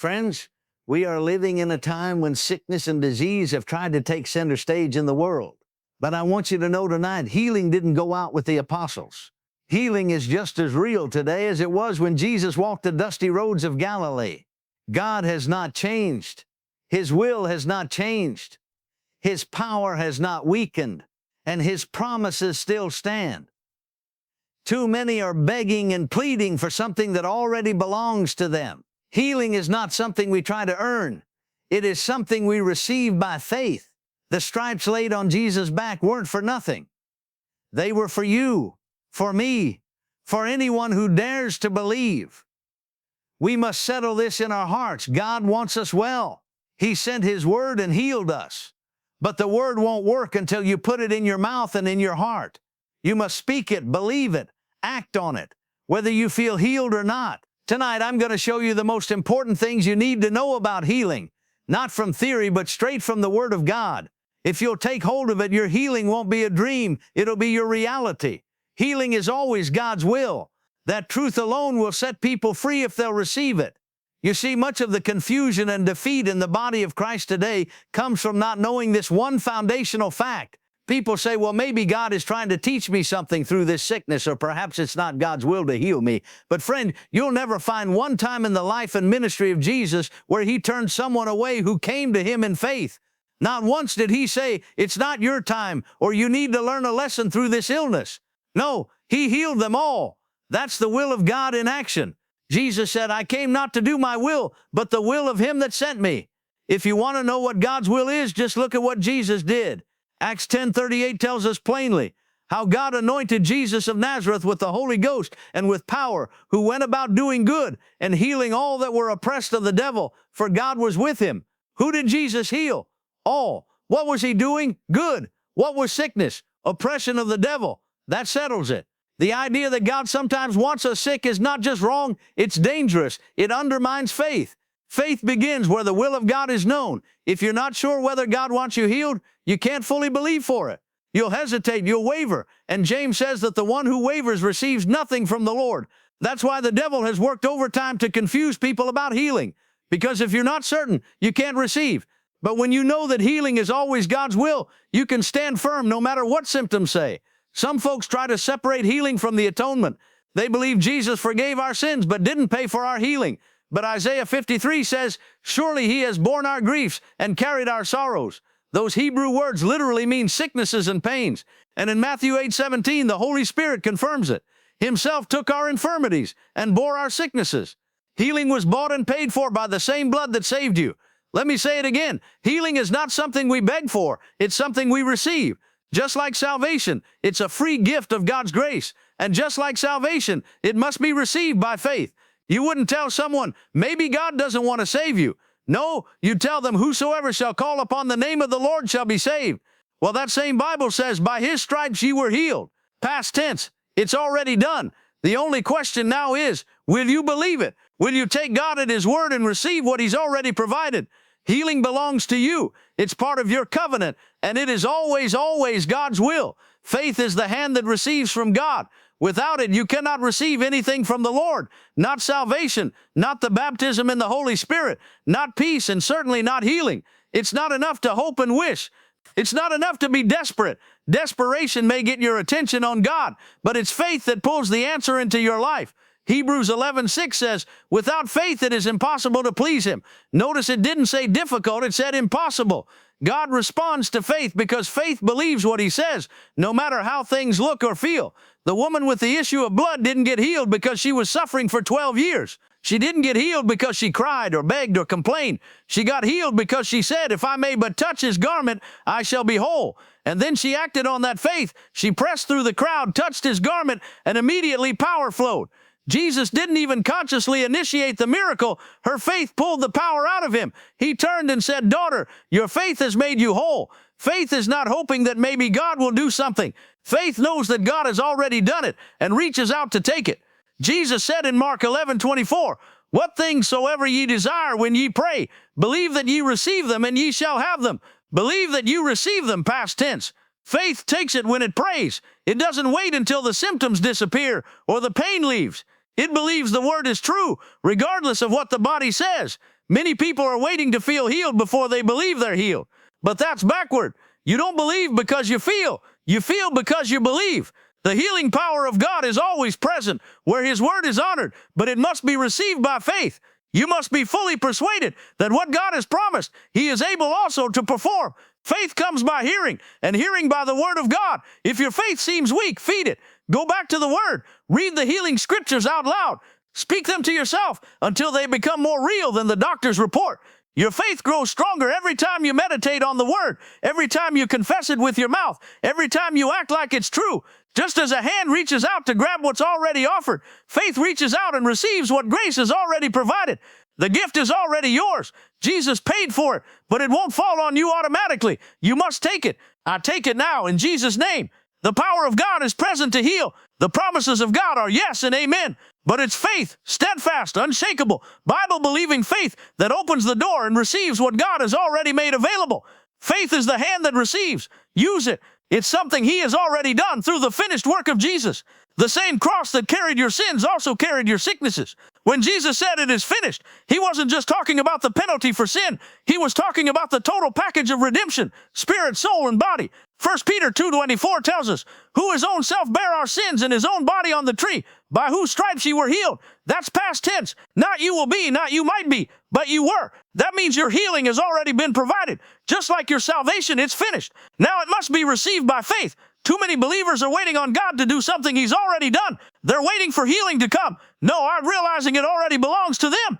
Friends, we are living in a time when sickness and disease have tried to take center stage in the world. But I want you to know tonight, healing didn't go out with the apostles. Healing is just as real today as it was when Jesus walked the dusty roads of Galilee. God has not changed. His will has not changed. His power has not weakened, and His promises still stand. Too many are begging and pleading for something that already belongs to them. Healing is not something we try to earn. It is something we receive by faith. The stripes laid on Jesus' back weren't for nothing. They were for you, for me, for anyone who dares to believe. We must settle this in our hearts. God wants us well. He sent His word and healed us. But the word won't work until you put it in your mouth and in your heart. You must speak it, believe it, act on it, whether you feel healed or not. Tonight, I'm going to show you the most important things you need to know about healing, not from theory, but straight from the Word of God. If you'll take hold of it, your healing won't be a dream. It'll be your reality. Healing is always God's will. That truth alone will set people free if they'll receive it. You see, much of the confusion and defeat in the body of Christ today comes from not knowing this one foundational fact. People say, well, maybe God is trying to teach me something through this sickness, or perhaps it's not God's will to heal me. But friend, you'll never find one time in the life and ministry of Jesus where He turned someone away who came to Him in faith. Not once did He say, it's not your time, or you need to learn a lesson through this illness. No, He healed them all. That's the will of God in action. Jesus said, I came not to do my will, but the will of Him that sent me. If you want to know what God's will is, just look at what Jesus did. Acts 10:38 tells us plainly how God anointed Jesus of Nazareth with the Holy Ghost and with power, who went about doing good and healing all that were oppressed of the devil, for God was with Him. Who did Jesus heal? All. What was He doing? Good. What was sickness? Oppression of the devil. That settles it. The idea that God sometimes wants us sick is not just wrong, it's dangerous. It undermines faith. Faith begins where the will of God is known. If you're not sure whether God wants you healed, you can't fully believe for it. You'll hesitate, you'll waver. And James says that the one who wavers receives nothing from the Lord. That's why the devil has worked overtime to confuse people about healing. Because if you're not certain, you can't receive. But when you know that healing is always God's will, you can stand firm no matter what symptoms say. Some folks try to separate healing from the atonement. They believe Jesus forgave our sins but didn't pay for our healing. But Isaiah 53 says, surely He has borne our griefs and carried our sorrows. Those Hebrew words literally mean sicknesses and pains. And in Matthew 8:17, the Holy Spirit confirms it. Himself took our infirmities and bore our sicknesses. Healing was bought and paid for by the same blood that saved you. Let me say it again. Healing is not something we beg for. It's something we receive. Just like salvation, it's a free gift of God's grace. And just like salvation, it must be received by faith. You wouldn't tell someone, maybe God doesn't want to save you. No, you tell them, whosoever shall call upon the name of the Lord shall be saved. Well, that same Bible says, by His stripes ye were healed. Past tense, it's already done. The only question now is, will you believe it? Will you take God at His word and receive what He's already provided? Healing belongs to you. It's part of your covenant, and it is always, always God's will. Faith is the hand that receives from God. Without it, you cannot receive anything from the Lord. Not salvation, not the baptism in the Holy Spirit, not peace, and certainly not healing. It's not enough to hope and wish. It's not enough to be desperate. Desperation may get your attention on God, but it's faith that pulls the answer into your life. Hebrews 11:6 says, without faith it is impossible to please Him. Notice it didn't say difficult, it said impossible. God responds to faith because faith believes what He says, no matter how things look or feel. The woman with the issue of blood didn't get healed because she was suffering for 12 years. She didn't get healed because she cried or begged or complained. She got healed because she said, if I may but touch His garment, I shall be whole. And then she acted on that faith. She pressed through the crowd, touched His garment, and immediately power flowed. Jesus didn't even consciously initiate the miracle. Her faith pulled the power out of Him. He turned and said, daughter, your faith has made you whole. Faith is not hoping that maybe God will do something. Faith knows that God has already done it and reaches out to take it. Jesus said in Mark 11:24, what things soever ye desire when ye pray, believe that ye receive them and ye shall have them. Believe that you receive them, past tense. Faith takes it when it prays. It doesn't wait until the symptoms disappear or the pain leaves. It believes the word is true, regardless of what the body says. Many people are waiting to feel healed before they believe they're healed. But that's backward. You don't believe because you feel. You feel because you believe. The healing power of God is always present where His word is honored, but it must be received by faith. You must be fully persuaded that what God has promised, He is able also to perform. Faith comes by hearing, and hearing by the word of God. If your faith seems weak, feed it. Go back to the word. Read the healing scriptures out loud. Speak them to yourself until they become more real than the doctor's report. Your faith grows stronger every time you meditate on the word, every time you confess it with your mouth, every time you act like it's true. Just as a hand reaches out to grab what's already offered, faith reaches out and receives what grace has already provided. The gift is already yours. Jesus paid for it, but it won't fall on you automatically. You must take it. I take it now in Jesus' name. The power of God is present to heal. The promises of God are yes and amen. But it's faith, steadfast, unshakable, Bible-believing faith that opens the door and receives what God has already made available. Faith is the hand that receives. Use it. It's something He has already done through the finished work of Jesus. The same cross that carried your sins also carried your sicknesses. When Jesus said it is finished, He wasn't just talking about the penalty for sin. He was talking about the total package of redemption, spirit, soul, and body. 1 Peter 2:24 tells us, who His own self bare our sins in His own body on the tree, by whose stripes ye were healed. That's past tense. Not you will be, not you might be, but you were. That means your healing has already been provided. Just like your salvation, it's finished. Now it must be received by faith. Too many believers are waiting on God to do something He's already done. They're waiting for healing to come. No, I'm realizing it already belongs to them.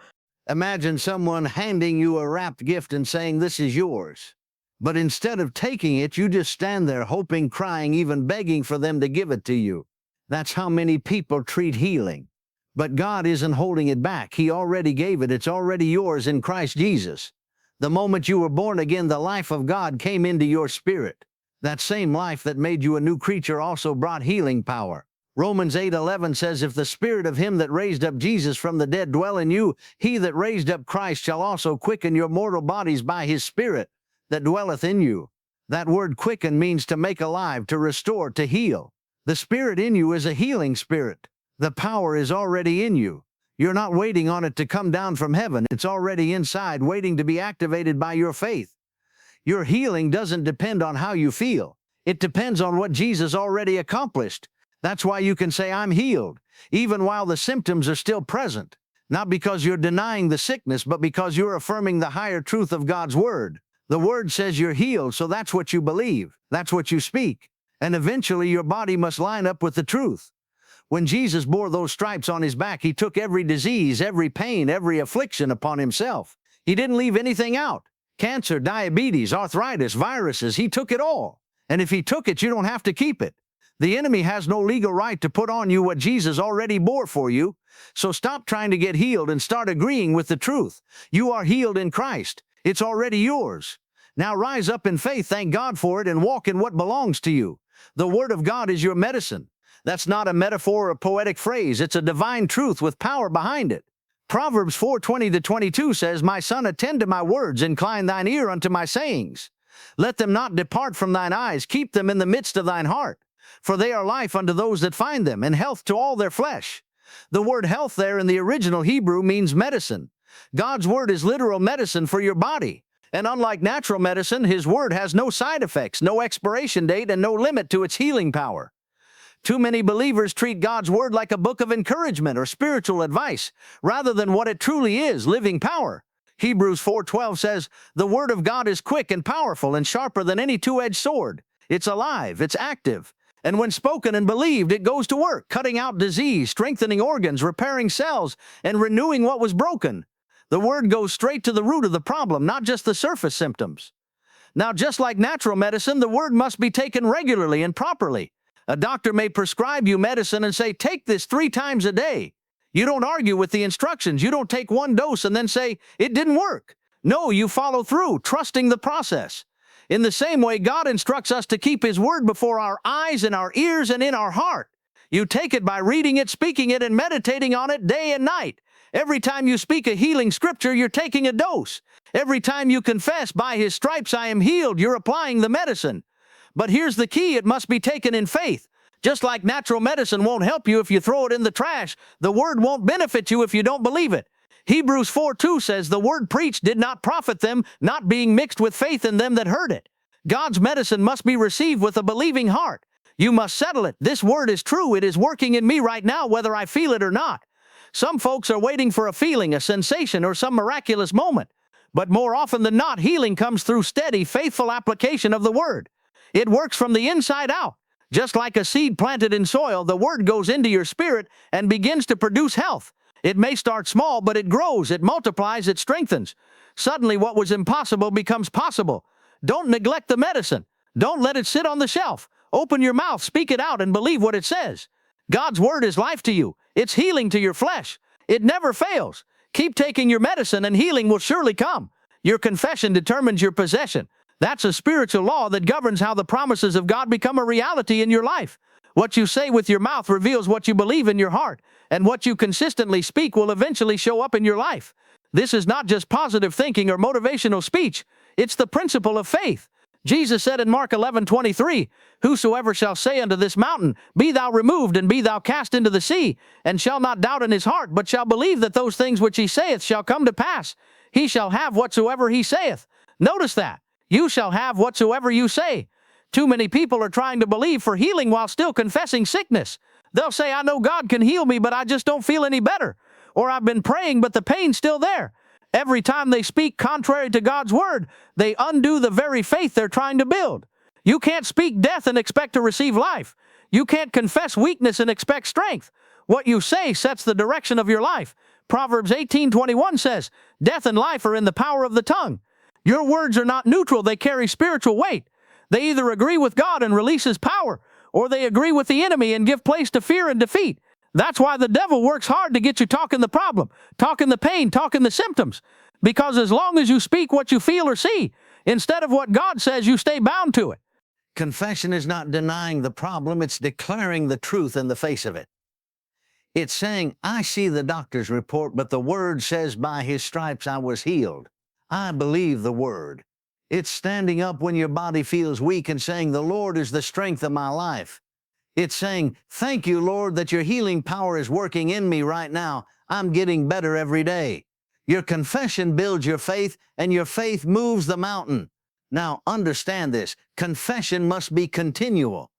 Imagine someone handing you a wrapped gift and saying, this is yours. But instead of taking it, you just stand there hoping, crying, even begging for them to give it to you. That's how many people treat healing. But God isn't holding it back. He already gave it. It's already yours in Christ Jesus. The moment you were born again, the life of God came into your spirit. That same life that made you a new creature also brought healing power. Romans 8:11 says, if the spirit of Him that raised up Jesus from the dead dwell in you, He that raised up Christ shall also quicken your mortal bodies by His Spirit that dwelleth in you. That word quicken means to make alive, to restore, to heal. The Spirit in you is a healing spirit. The power is already in you. You're not waiting on it to come down from heaven. It's already inside, waiting to be activated by your faith. Your healing doesn't depend on how you feel. It depends on what Jesus already accomplished. That's why you can say, I'm healed, even while the symptoms are still present. Not because you're denying the sickness, but because you're affirming the higher truth of God's Word. The Word says you're healed, so that's what you believe. That's what you speak. And eventually your body must line up with the truth. When Jesus bore those stripes on His back, He took every disease, every pain, every affliction upon Himself. He didn't leave anything out. Cancer, diabetes, arthritis, viruses, He took it all. And if He took it, you don't have to keep it. The enemy has no legal right to put on you what Jesus already bore for you. So stop trying to get healed and start agreeing with the truth. You are healed in Christ. It's already yours. Now rise up in faith, thank God for it, and walk in what belongs to you. The Word of God is your medicine. That's not a metaphor or a poetic phrase. It's a divine truth with power behind it. Proverbs 4:20-22 says, my son, attend to my words, incline thine ear unto my sayings. Let them not depart from thine eyes, keep them in the midst of thine heart. For they are life unto those that find them, and health to all their flesh. The word health there in the original Hebrew means medicine. God's Word is literal medicine for your body. And unlike natural medicine, His Word has no side effects, no expiration date, and no limit to its healing power. Too many believers treat God's Word like a book of encouragement or spiritual advice, rather than what it truly is, living power. Hebrews 4:12 says, the Word of God is quick and powerful and sharper than any two-edged sword. It's alive, it's active. And when spoken and believed, it goes to work, cutting out disease, strengthening organs, repairing cells, and renewing what was broken. The Word goes straight to the root of the problem, not just the surface symptoms. Now, just like natural medicine, the Word must be taken regularly and properly. A doctor may prescribe you medicine and say, take this 3 times a day. You don't argue with the instructions. You don't take 1 dose and then say, it didn't work. No, you follow through, trusting the process. In the same way, God instructs us to keep His Word before our eyes and our ears and in our heart. You take it by reading it, speaking it, and meditating on it day and night. Every time you speak a healing scripture, you're taking a dose. Every time you confess, by His stripes I am healed, you're applying the medicine. But here's the key, it must be taken in faith. Just like natural medicine won't help you if you throw it in the trash, the Word won't benefit you if you don't believe it. Hebrews 4:2 says, the word preached did not profit them, not being mixed with faith in them that heard it. God's medicine must be received with a believing heart. You must settle it. This word is true. It is working in me right now, whether I feel it or not. Some folks are waiting for a feeling, a sensation, or some miraculous moment. But more often than not, healing comes through steady, faithful application of the word. It works from the inside out. Just like a seed planted in soil, the word goes into your spirit and begins to produce health. It may start small, but it grows, it multiplies, it strengthens. Suddenly what was impossible becomes possible. Don't neglect the medicine. Don't let it sit on the shelf. Open your mouth, speak it out, and believe what it says. God's word is life to you. It's healing to your flesh. It never fails. Keep taking your medicine and healing will surely come. Your confession determines your possession. That's a spiritual law that governs how the promises of God become a reality in your life. What you say with your mouth reveals what you believe in your heart, and what you consistently speak will eventually show up in your life. This is not just positive thinking or motivational speech. It's the principle of faith. Jesus said in Mark 11:23, whosoever shall say unto this mountain, be thou removed, and be thou cast into the sea, and shall not doubt in his heart, but shall believe that those things which he saith shall come to pass, he shall have whatsoever he saith. Notice that. You shall have whatsoever you say. Too many people are trying to believe for healing while still confessing sickness. They'll say, I know God can heal me, but I just don't feel any better. Or I've been praying, but the pain's still there. Every time they speak contrary to God's word, they undo the very faith they're trying to build. You can't speak death and expect to receive life. You can't confess weakness and expect strength. What you say sets the direction of your life. Proverbs 18:21 says, death and life are in the power of the tongue. Your words are not neutral, they carry spiritual weight. They either agree with God and release His power, or they agree with the enemy and give place to fear and defeat. That's why the devil works hard to get you talking the problem, talking the pain, talking the symptoms. Because as long as you speak what you feel or see, instead of what God says, you stay bound to it. Confession is not denying the problem, it's declaring the truth in the face of it. It's saying, I see the doctor's report, but the word says by his stripes I was healed. I believe the word. It's standing up when your body feels weak and saying, the Lord is the strength of my life. It's saying, thank you, Lord, that your healing power is working in me right now. I'm getting better every day. Your confession builds your faith, and your faith moves the mountain. Now, understand this. Confession must be continual.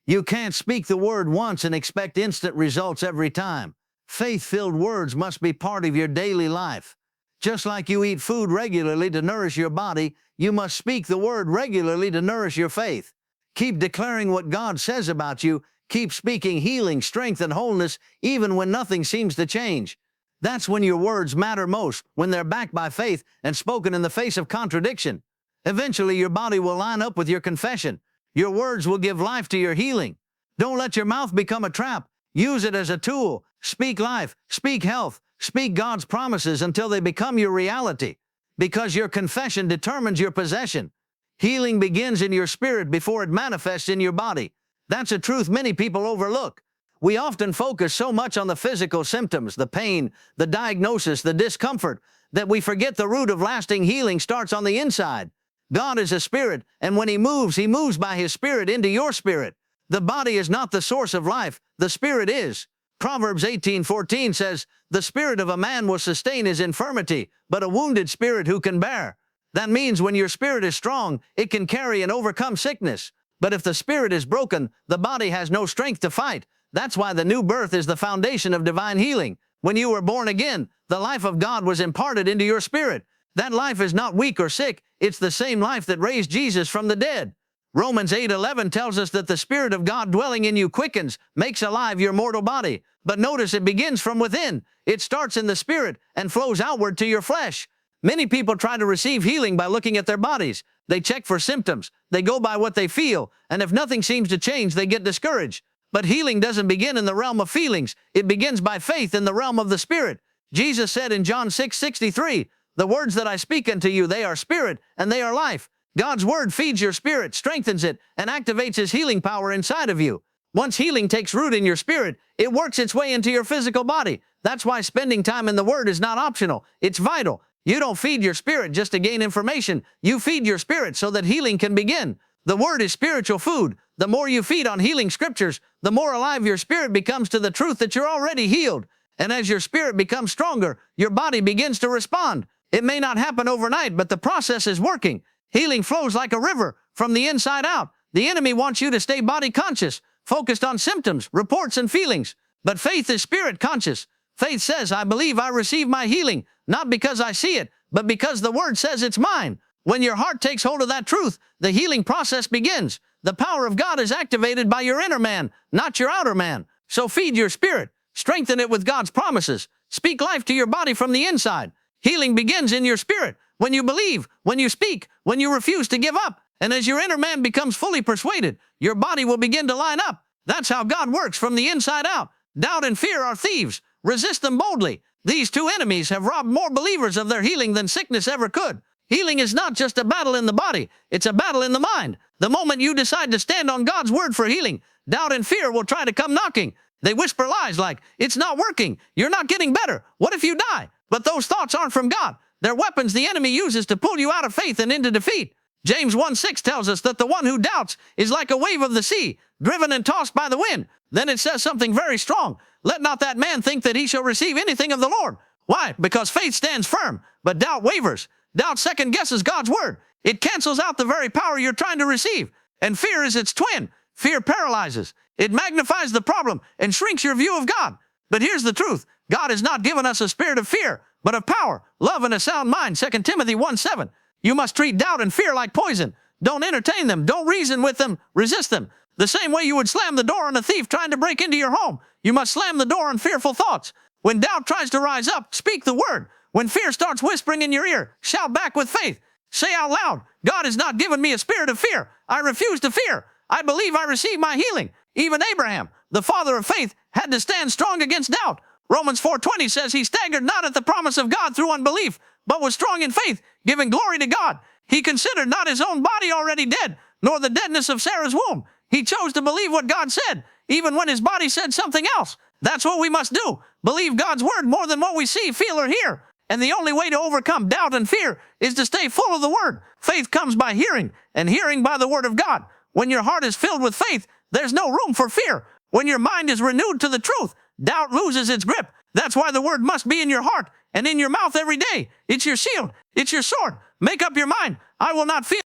You can't speak the word once and expect instant results every time. Faith-filled words must be part of your daily life. Just like you eat food regularly to nourish your body, you must speak the word regularly to nourish your faith. Keep declaring what God says about you. Keep speaking healing, strength, and wholeness, even when nothing seems to change. That's when your words matter most, when they're backed by faith and spoken in the face of contradiction. Eventually, your body will line up with your confession. Your words will give life to your healing. Don't let your mouth become a trap. Use it as a tool. Speak life, speak health, speak God's promises until they become your reality. Because your confession determines your possession. Healing begins in your spirit before it manifests in your body. That's a truth many people overlook. We often focus so much on the physical symptoms, the pain, the diagnosis, the discomfort, that we forget the root of lasting healing starts on the inside. God is a spirit, and when He moves by His Spirit into your spirit. The body is not the source of life, the spirit is. Proverbs 18:14 says, the spirit of a man will sustain his infirmity, but a wounded spirit who can bear? That means when your spirit is strong, it can carry and overcome sickness. But if the spirit is broken, the body has no strength to fight. That's why the new birth is the foundation of divine healing. When you were born again, the life of God was imparted into your spirit. That life is not weak or sick. It's the same life that raised Jesus from the dead. Romans 8:11 tells us that the Spirit of God dwelling in you quickens, makes alive your mortal body. But notice it begins from within. It starts in the spirit and flows outward to your flesh. Many people try to receive healing by looking at their bodies. They check for symptoms. They go by what they feel. And if nothing seems to change, they get discouraged. But healing doesn't begin in the realm of feelings. It begins by faith in the realm of the Spirit. Jesus said in John 6:63, the words that I speak unto you, they are spirit and they are life. God's word feeds your spirit, strengthens it, and activates His healing power inside of you. Once healing takes root in your spirit, it works its way into your physical body. That's why spending time in the Word is not optional. It's vital. You don't feed your spirit just to gain information. You feed your spirit so that healing can begin. The Word is spiritual food. The more you feed on healing scriptures, the more alive your spirit becomes to the truth that you're already healed. And as your spirit becomes stronger, your body begins to respond. It may not happen overnight, but the process is working. Healing flows like a river from the inside out. The enemy wants you to stay body conscious, focused on symptoms, reports, and feelings. But faith is spirit conscious. Faith says, I believe I receive my healing, not because I see it, but because the word says it's mine. When your heart takes hold of that truth, the healing process begins. The power of God is activated by your inner man, not your outer man. So feed your spirit. Strengthen it with God's promises. Speak life to your body from the inside. Healing begins in your spirit. When you believe, when you speak, when you refuse to give up. And as your inner man becomes fully persuaded, your body will begin to line up. That's how God works from the inside out. Doubt and fear are thieves. Resist them boldly. These two enemies have robbed more believers of their healing than sickness ever could. Healing is not just a battle in the body. It's a battle in the mind. The moment you decide to stand on God's word for healing, doubt and fear will try to come knocking. They whisper lies like, it's not working. You're not getting better. What if you die? But those thoughts aren't from God. They're weapons the enemy uses to pull you out of faith and into defeat. James 1:6 tells us that the one who doubts is like a wave of the sea, driven and tossed by the wind. Then it says something very strong. Let not that man think that he shall receive anything of the Lord. Why? Because faith stands firm, but doubt wavers. Doubt second guesses God's word. It cancels out the very power you're trying to receive. And fear is its twin. Fear paralyzes. It magnifies the problem and shrinks your view of God. But here's the truth. God has not given us a spirit of fear, but of power, love, and a sound mind. 2 Timothy 1:7. You must treat doubt and fear like poison. Don't entertain them. Don't reason with them. Resist them. The same way you would slam the door on a thief trying to break into your home, you must slam the door on fearful thoughts. When doubt tries to rise up, speak the word. When fear starts whispering in your ear, shout back with faith. Say out loud, God has not given me a spirit of fear. I refuse to fear. I believe I receive my healing. Even Abraham, the father of faith, had to stand strong against doubt. Romans 4:20 says he staggered not at the promise of God through unbelief, but was strong in faith, giving glory to God. He considered not his own body already dead, nor the deadness of Sarah's womb. He chose to believe what God said, even when his body said something else. That's what we must do. Believe God's word more than what we see, feel, or hear. And the only way to overcome doubt and fear is to stay full of the word. Faith comes by hearing, and hearing by the word of God. When your heart is filled with faith, there's no room for fear. When your mind is renewed to the truth, doubt loses its grip. That's why the word must be in your heart and in your mouth every day. It's your shield. It's your sword. Make up your mind. I will not fear.